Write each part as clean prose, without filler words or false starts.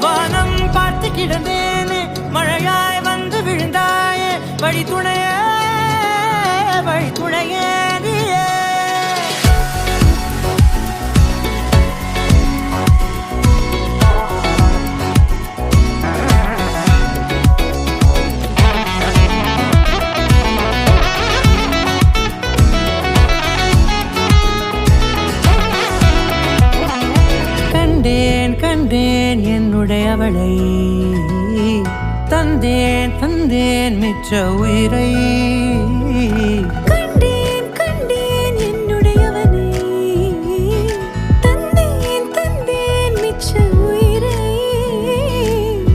வானம் பார்த்து கிடந்தேனே மழையாய் வந்து விழுந்தாயே வழி துணையே நீயே கண்டேன் என்னுடையவளை தந்தேன் மிச்ச உயிரை கண்டேன் என்னுடையவனை தந்தேன் மிச்ச உயிரை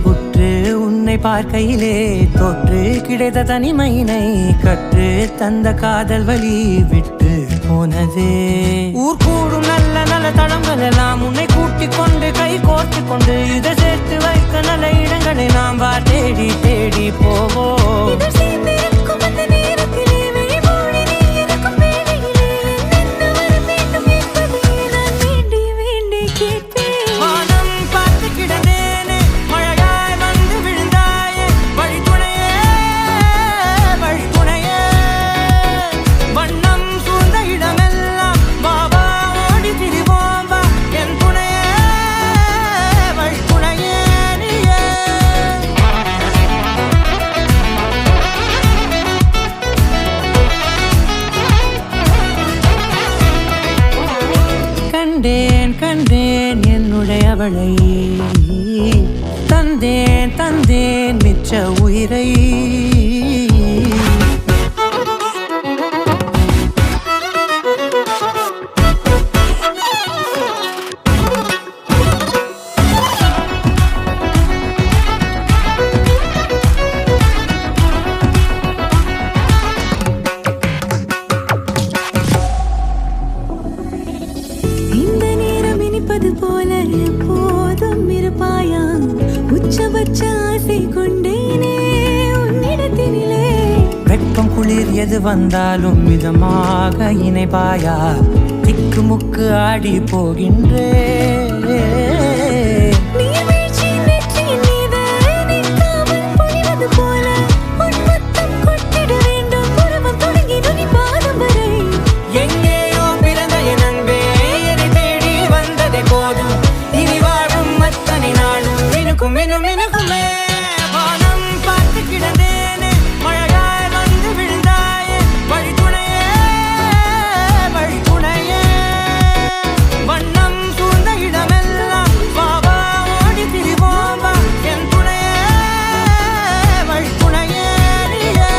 உற்று உன்னை பார்க்கையிலே தொற்று கிடைத்த தனிமையினை கற்று தந்த காதல் வழி விட்டு போனதே ஊர் கூடும் நல்ல நல்ல தளங்கள் எல்லாம் உன்னை கூட்டிக் கொண்டு கை கோர்த்து கொண்டு இதை சேர்த்து வைக்க நல்ல இடங்களை நாம் தேடி தேடி போவோம் கண்டேன் என்னுடையவளை தந்தேன் மிச்ச உயிரை போல எப்போதும் இருப்பாயா உச்சபட்ச ஆசை கொண்டேனே உன்னிடத்தினிலே வெப்பம் குளிர் எது வந்தாலும் மிதமாக இணைப்பாயா திக்குமுக்கு ஆடி போகின்றே வானம் பார்த்து கிடந்தேனே மழையாய் வந்து விழுந்தாயே வழி துணையே வண்ணம் சூழ்ந்த இடமெல்லாம் வாவா ஓடி திரிவோம் வா என் துணையே வழி துணையே நீயே